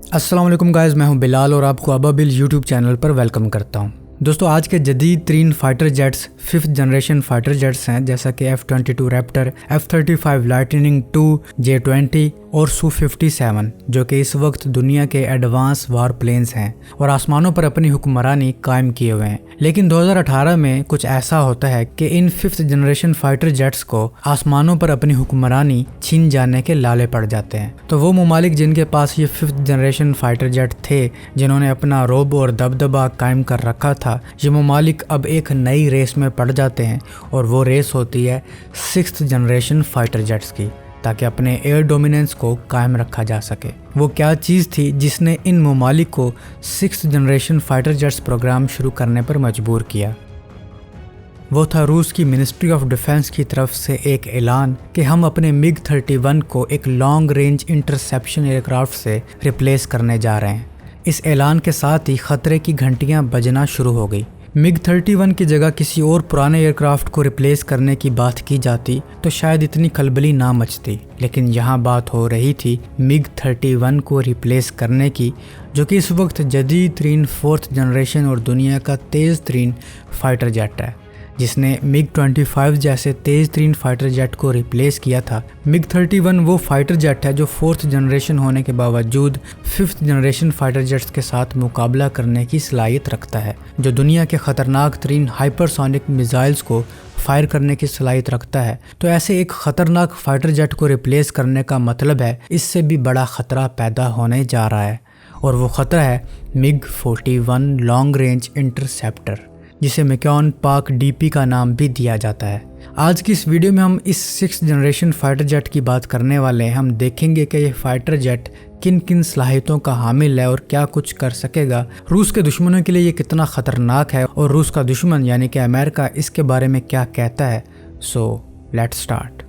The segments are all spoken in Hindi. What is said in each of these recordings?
अस्सलाम वालेकुम गाइस, मैं हूं बिलाल और आपको अबाबिल यूट्यूब चैनल पर वेलकम करता हूं। दोस्तों, आज के जदीद तरीन fighter jets 5th generation fighter jets हैं, जैसा कि F-22 Raptor, F-35 lightning II, J-20 और Su-57, जो कि इस वक्त दुनिया के एडवांस वार प्लेन्स हैं और आसमानों पर अपनी हुक्मरानी कायम किए हुए हैं। लेकिन 2018 में कुछ ऐसा होता है कि इन 5th जनरेशन फाइटर जेट्स को आसमानों पर अपनी हुक्मरानी छीन जाने के लाले पड़ जाते हैं। तो वो ममालिक जिनके पास ये 5th जनरेशन फाइटर जेट थे, जिन्होंने अपना रोब और दबदबा कायम कर रखा था, ये ममालिक अब एक नई रेस में पड़ जाते हैं और वो रेस होती है 6th जनरेशन फाइटर जेट्स की, ताकि अपने एयर डोमिनेंस को कायम रखा जा सके। वो क्या चीज़ थी जिसने इन ममालिक को 6th generation fighter jets programme शुरू करने पर मजबूर किया? वो था रूस की मिनिस्ट्री ऑफ डिफेंस की तरफ से एक ऐलान कि हम अपने MiG-31 को एक लॉन्ग रेंज इंटरसेप्शन एयरक्राफ्ट से रिप्लेस करने जा रहे हैं। इस ऐलान के साथ ही खतरे की घंटियां बजना शुरू हो गई। MiG-31 की जगह किसी और पुराने एयरक्राफ्ट को रिप्लेस करने की बात की जाती तो शायद इतनी खलबली ना मचती, लेकिन यहाँ बात हो रही थी MiG-31 को रिप्लेस करने की, जो कि इस वक्त जदीद तरीन 4th जनरेशन और दुनिया का तेज़ तरीन फाइटर जेट है, जिसने MiG-25 जैसे तेज़ तरीन फाइटर जेट को रिप्लेस किया था। MiG-31 वो फाइटर जेट है जो 4th जनरेशन होने के बावजूद 5th जनरेशन फाइटर जेट्स के साथ मुकाबला करने की सलाहियत रखता है, जो दुनिया के ख़तरनाक तरीन हाइपरसोनिक मिसाइल्स को फायर करने की सलाहियत रखता है। तो ऐसे एक ख़तरनाक फाइटर जेट को रिप्लेस करने का मतलब है इससे भी बड़ा ख़तरा पैदा होने जा रहा है, और वो ख़तरा है MiG-41 लॉन्ग रेंज इंटरसेप्टर, जिसे मैकॉन पाक DP का नाम भी दिया जाता है। आज की इस वीडियो में हम इस 6th जनरेशन फाइटर जेट की बात करने वाले हैं। हम देखेंगे कि ये फाइटर जेट किन किन सलाहियतों का हामिल है और क्या कुछ कर सकेगा। रूस के दुश्मनों के लिए ये कितना ख़तरनाक है और रूस का दुश्मन यानी कि अमेरिका इसके बारे में क्या कहता है। So let's start.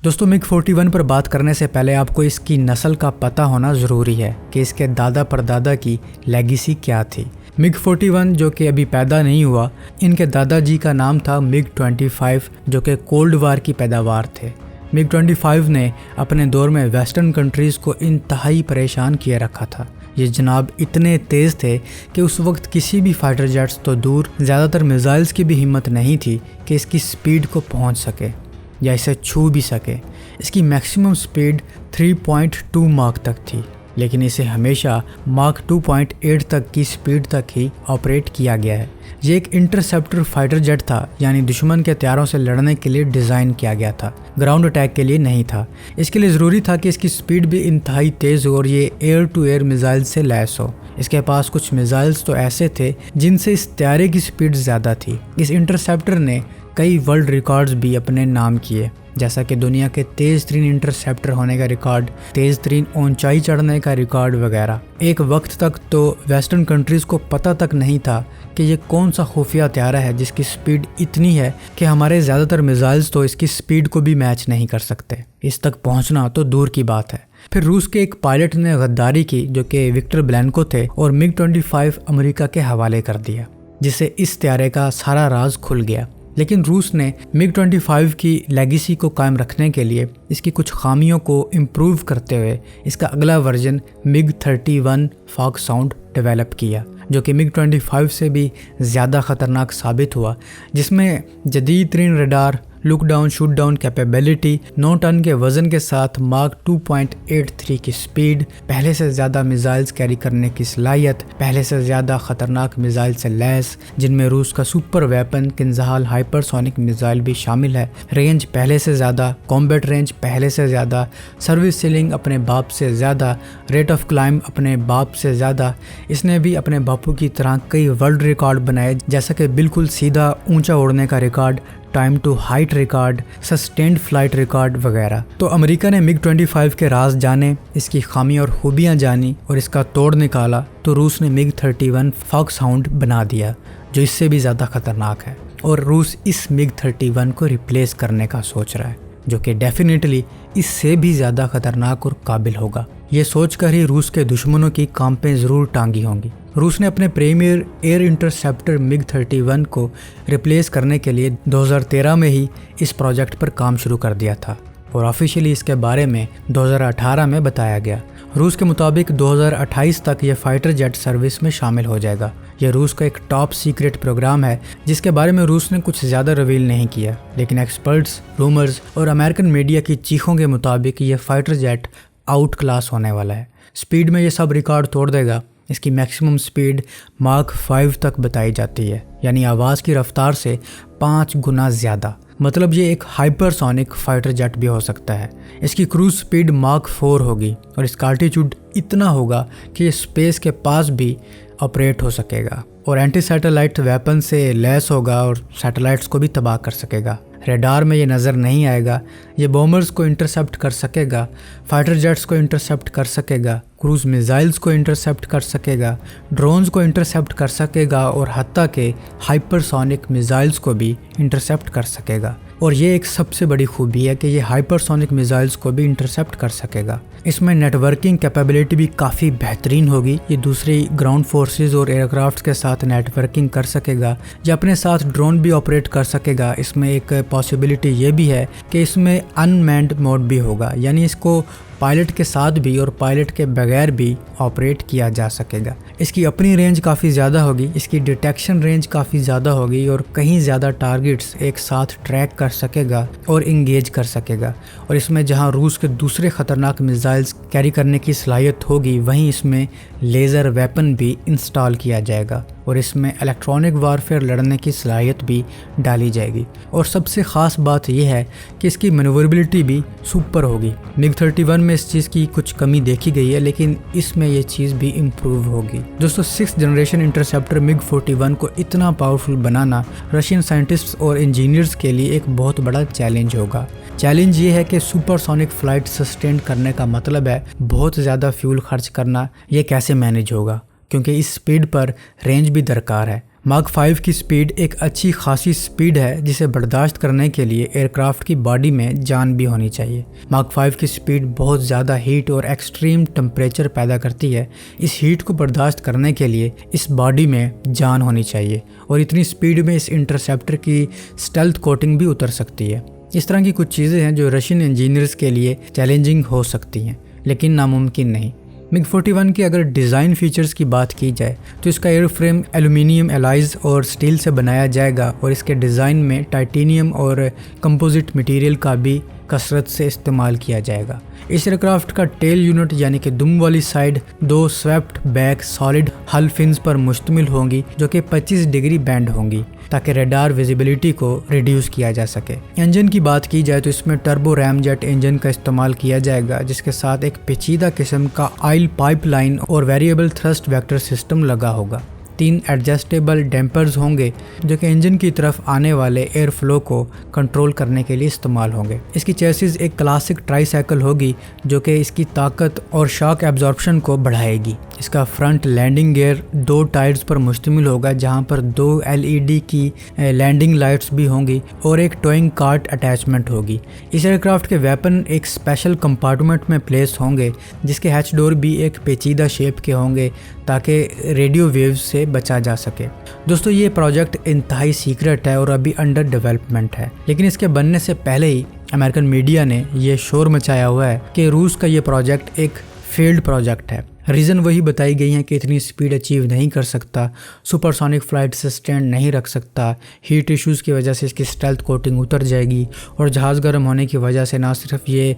दोस्तों, MiG-41 पर बात करने से पहले आपको इसकी नस्ल का पता होना ज़रूरी है कि इसके दादा परदादा की लेगेसी क्या थी। MiG-41 जो कि अभी पैदा नहीं हुआ, इनके दादाजी का नाम था MiG-25, जो कि कोल्ड वार की पैदावार थे। MiG-25 ने अपने दौर में वेस्टर्न कंट्रीज़ को इंतहाई परेशान किए रखा था। ये जनाब इतने तेज़ थे कि उस वक्त किसी भी फाइटर जेट्स तो दूर, ज़्यादातर मिसाइल्स की भी हिम्मत नहीं थी कि इसकी स्पीड को पहुँच सके या इसे छू भी सके। इसकी मैक्सिमम स्पीड 3.2 माक तक थी, लेकिन इसे हमेशा माक 2.8 तक की स्पीड तक ही ऑपरेट किया गया है। ये एक इंटरसेप्टर फाइटर जेट था, यानी दुश्मन के हथियारों से लड़ने के लिए डिज़ाइन किया गया था, ग्राउंड अटैक के लिए नहीं था। इसके लिए ज़रूरी था कि इसकी स्पीड भी इंतहाई तेज़ हो और ये एयर टू एयर मिसाइल से लैस हो। इसके पास कुछ मिसाइल्स तो ऐसे थे जिनसे इस तैयारे की स्पीड ज़्यादा थी। इस इंटरसेप्टर ने कई वर्ल्ड रिकॉर्ड्स भी अपने नाम किए, जैसा कि दुनिया के तेज़ तरीन इंटरसेप्टर होने का रिकॉर्ड, तेज़ तरीन ऊंचाई चढ़ने का रिकॉर्ड वगैरह। एक वक्त तक तो वेस्टर्न कंट्रीज़ को पता तक नहीं था कि ये कौन सा खुफिया हथियार है जिसकी स्पीड इतनी है कि हमारे ज़्यादातर मिसाइल्स तो इसकी स्पीड को भी मैच नहीं कर सकते। इस तक पहुंचना तो दूर की बात है। फिर रूस के एक पायलट ने गद्दारी की, जो कि विक्टर ब्लैंको थे, और MiG-25 अमेरिका के हवाले कर दिया, जिससे इस हथियार का सारा राज खुल गया। लेकिन रूस ने MiG-25 की लेगेसी को कायम रखने के लिए इसकी कुछ खामियों को इम्प्रूव करते हुए इसका अगला वर्जन MiG-31 फॉक्सहाउंड डेवलप किया, जो कि MiG-25 से भी ज़्यादा ख़तरनाक साबित हुआ, जिसमें जदीद तरीन radar, look down shoot down capability, 9 ton के वज़न के साथ माक 2.83 की स्पीड, पहले से ज़्यादा मिसाइल्स कैरी करने की सलाहियत, पहले से ज़्यादा ख़तरनाक मिसाइल से लैस, जिनमें रूस का सुपर वेपन किंजहाल हाइपरसोनिक मिसाइल भी शामिल है, रेंज पहले से ज़्यादा, कॉम्बैट रेंज पहले से ज़्यादा, सर्विस सीलिंग अपने बाप से ज़्यादा, रेट ऑफ क्लाइंब अपने बाप से ज़्यादा। इसने भी अपने बापू की तरह कई वर्ल्ड रिकॉर्ड बनाए, जैसा कि बिल्कुल सीधा ऊंचा उड़ने का record, time to height record, sustained flight record वगैरह। तो अमेरिका ने MiG-25 के राज जाने, इसकी खामी और खूबियाँ जानी और इसका तोड़ निकाला, तो रूस ने MiG-31 फॉक्सहाउंड बना दिया, जो इससे भी ज़्यादा ख़तरनाक है। और रूस इस MiG-31 को रिप्लेस करने का सोच रहा है, जो कि डेफिनेटली इससे भी ज़्यादा ख़तरनाक और काबिल होगा। ये सोचकर ही रूस के दुश्मनों की कांपें ज़रूर टांगी होंगी। रूस ने अपने प्रीमियर एयर इंटरसेप्टर MiG-31 को रिप्लेस करने के लिए 2013 में ही इस प्रोजेक्ट पर काम शुरू कर दिया था। और ऑफिशियली इसके बारे में 2018 में बताया गया। रूस के मुताबिक 2028 तक ये फाइटर जेट सर्विस में शामिल हो जाएगा। यह रूस का एक टॉप सीक्रेट प्रोग्राम है जिसके बारे में रूस ने कुछ ज़्यादा रिवील नहीं किया, लेकिन एक्सपर्ट्स, रूमर्स और अमेरिकन मीडिया की चीखों के मुताबिक ये फाइटर जेट आउट क्लास होने वाला है। स्पीड में ये सब रिकॉर्ड तोड़ देगा। इसकी मैक्सिमम स्पीड मार्क 5 तक बताई जाती है, यानी आवाज़ की रफ्तार से 5 गुना ज़्यादा। मतलब ये एक हाइपरसोनिक फाइटर जेट भी हो सकता है। इसकी क्रूज स्पीड मार्क 4 होगी और इसका अल्टीट्यूड इतना होगा कि ये स्पेस के पास भी ऑपरेट हो सकेगा और एंटी सैटेलाइट वेपन से लैस होगा और सैटेलाइट्स को भी तबाह कर सकेगा। रेडार में ये नज़र नहीं आएगा। ये बॉम्बर्स को इंटरसेप्ट कर सकेगा, फाइटर जेट्स को इंटरसेप्ट कर सकेगा, क्रूज मिसाइल्स को इंटरसेप्ट कर सकेगा, ड्रोन्स को इंटरसेप्ट कर सकेगा और हत्ता के हाइपरसोनिक मिसाइल्स को भी इंटरसेप्ट कर सकेगा। और ये एक सबसे बड़ी खूबी है कि ये हाइपरसोनिक मिसाइल्स को भी इंटरसेप्ट कर सकेगा। इसमें नेटवर्किंग कैपेबिलिटी भी काफ़ी बेहतरीन होगी। ये दूसरी ग्राउंड फोर्सेस और एयरक्राफ्ट के साथ नेटवर्किंग कर सकेगा या अपने साथ ड्रोन भी ऑपरेट कर सकेगा। इसमें एक पॉसिबिलिटी ये भी है कि इसमें अनमैन्ड मोड भी होगा, यानी इसको पायलट के साथ भी और पायलट के बगैर भी ऑपरेट किया जा सकेगा। इसकी अपनी रेंज काफ़ी ज़्यादा होगी, इसकी डिटेक्शन रेंज काफ़ी ज़्यादा होगी और कहीं ज़्यादा टारगेट्स एक साथ ट्रैक कर सकेगा और इंगेज कर सकेगा। और इसमें जहां रूस के दूसरे ख़तरनाक मिसाइल्स कैरी करने की सलाहियत होगी, वहीं इसमें लेज़र वेपन भी इंस्टॉल किया जाएगा और इसमें इलेक्ट्रॉनिक वारफेयर लड़ने की सलाहियत भी डाली जाएगी। और सबसे ख़ास बात यह है कि इसकी मैन्यूवरेबिलिटी भी सुपर होगी। MiG-31 में इस चीज़ की कुछ कमी देखी गई है, लेकिन इसमें यह चीज़ भी इम्प्रूव होगी। दोस्तों, 6th जनरेशन इंटरसेप्टर MiG-41 को इतना पावरफुल बनाना रशियन साइंटिस्ट्स और इंजीनियर्स के लिए एक बहुत बड़ा चैलेंज होगा। चैलेंज ये है कि सुपरसोनिक फ्लाइट सस्टेन करने का मतलब है बहुत ज़्यादा फ्यूल खर्च करना। ये कैसे मैनेज होगा, क्योंकि इस स्पीड पर रेंज भी दरकार है। मार्क 5 की स्पीड एक अच्छी खासी स्पीड है जिसे बर्दाश्त करने के लिए एयरक्राफ्ट की बॉडी में जान भी होनी चाहिए। मार्क 5 की स्पीड बहुत ज़्यादा हीट और एक्सट्रीम टेम्परेचर पैदा करती है। इस हीट को बर्दाश्त करने के लिए इस बॉडी में जान होनी चाहिए और इतनी स्पीड में इस इंटरसेप्टर की स्टेल्थ कोटिंग भी उतर सकती है। इस तरह की कुछ चीज़ें हैं जो रशियन इंजीनियर्स के लिए चैलेंजिंग हो सकती हैं, लेकिन नामुमकिन नहीं। MiG-41 के अगर डिज़ाइन फीचर्स की बात की जाए तो इसका एयरफ्रेम एल्यूमिनियम एलाइज और स्टील से बनाया जाएगा और इसके डिज़ाइन में टाइटेनियम और कंपोजिट मटेरियल का भी कसरत से इस्तेमाल किया जाएगा। इस एयरक्राफ्ट का टेल यूनिट यानी कि दुम वाली साइड 2 स्वेप्ट बैक सॉलिड हल फिन्स पर मुश्तमिल होंगी जो कि 25 डिग्री बैंड होंगी ताकि रडार विजिबिलिटी को रिड्यूस किया जा सके। इंजन की बात की जाए तो इसमें टर्बो रैमजेट इंजन का इस्तेमाल किया जाएगा जिसके साथ एक पेचीदा किस्म का ऑयल पाइपलाइन और वेरिएबल थ्रस्ट वेक्टर सिस्टम लगा होगा। 3 एडजस्टेबल डैम्पर्स होंगे जो कि इंजन की तरफ आने वाले एयर फ्लो को कंट्रोल करने के लिए इस्तेमाल होंगे। इसकी चेसिस एक क्लासिक ट्राईसाइकिल होगी जो कि इसकी ताकत और शॉक एब्जॉर्प्शन को बढ़ाएगी। इसका फ्रंट लैंडिंग गियर 2 टायर्स पर मुश्तमिल होगा जहां पर 2 LED की लैंडिंग लाइट्स भी होंगी और एक टोइंग कार्ट अटैचमेंट होगी। इस एयरक्राफ्ट के वेपन एक स्पेशल कंपार्टमेंट में प्लेस होंगे जिसके हैच डोर भी एक पेचीदा शेप के होंगे ताकि रेडियो वेव्स से बचा जा सके। दोस्तों, ये प्रोजेक्ट इंतहाई सीक्रेट है और अभी अंडर डेवलपमेंट है, लेकिन इसके बनने से पहले ही अमेरिकन मीडिया ने यह शोर मचाया हुआ है कि रूस का ये प्रोजेक्ट एक फेल्ड प्रोजेक्ट है। रीज़न वही बताई गई हैं कि इतनी स्पीड अचीव नहीं कर सकता, सुपरसोनिक फ्लाइट से स्टैंड नहीं रख सकता, हीट इश्यूज़ की वजह से इसकी स्टेल्थ कोटिंग उतर जाएगी और जहाज़ गर्म होने की वजह से ना सिर्फ ये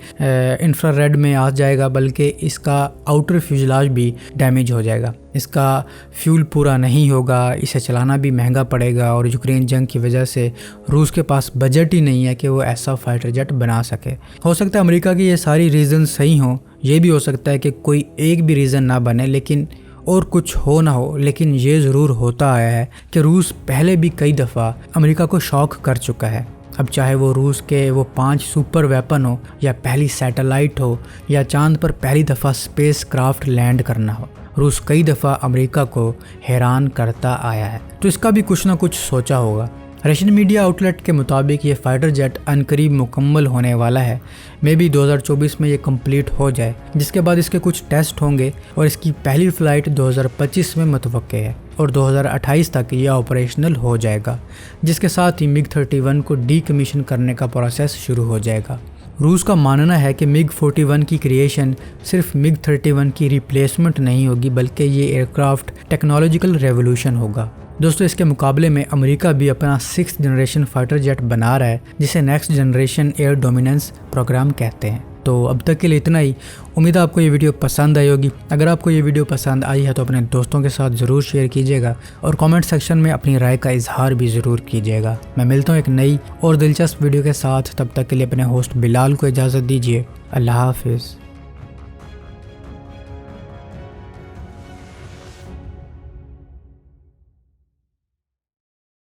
इंफ्रारेड में आ जाएगा बल्कि इसका आउटर फ्यूजलाज भी डैमेज हो जाएगा। इसका फ्यूल पूरा नहीं होगा, इसे चलाना भी महंगा पड़ेगा और यूक्रेन जंग की वजह से रूस के पास बजट ही नहीं है कि वो ऐसा फाइटर जेट बना सके। हो सकता है अमेरिका की ये सारी रीज़न सही हों, ये भी हो सकता है कि कोई एक भी रीज़न ना बने लेकिन और कुछ हो ना हो, लेकिन ये ज़रूर होता आया है कि रूस पहले भी कई दफ़ा अमेरिका को शॉक कर चुका है। अब चाहे वो रूस के वो 5 सुपर वेपन हो या पहली सैटेलाइट हो या चांद पर पहली दफ़ा स्पेस क्राफ्ट लैंड करना हो, रूस कई दफ़ा अमेरिका को हैरान करता आया है। तो इसका भी कुछ ना कुछ सोचा होगा। रशियन मीडिया आउटलेट के मुताबिक ये फाइटर जेट अनकरीब मुकम्मल होने वाला है। मे बी 2024 में ये कंप्लीट हो जाए, जिसके बाद इसके कुछ टेस्ट होंगे और इसकी पहली फ़्लाइट 2025 में मुतवक्के है और 2028 तक ये ऑपरेशनल हो जाएगा, जिसके साथ ही MiG-31 को डीकमीशन करने का प्रोसेस शुरू हो जाएगा। रूस का मानना है कि मिग 41 की क्रिएशन सिर्फ मिग 31 की रिप्लेसमेंट नहीं होगी, बल्कि ये एयरक्राफ्ट टेक्नोलॉजिकल रेवोल्यूशन होगा। दोस्तों इसके मुकाबले में अमेरिका भी अपना 6th जनरेशन फाइटर जेट बना रहा है, जिसे next generation air dominance program कहते हैं। तो अब तक के लिए इतना ही। उम्मीद है आपको ये वीडियो पसंद आई होगी। अगर आपको ये वीडियो पसंद आई है तो अपने दोस्तों के साथ ज़रूर शेयर कीजिएगा और कमेंट सेक्शन में अपनी राय का इजहार भी ज़रूर कीजिएगा। मैं मिलता हूँ एक नई और दिलचस्प वीडियो के साथ। तब तक के लिए अपने होस्ट बिलाल को इजाज़त दीजिए। अल्लाह हाफिज़।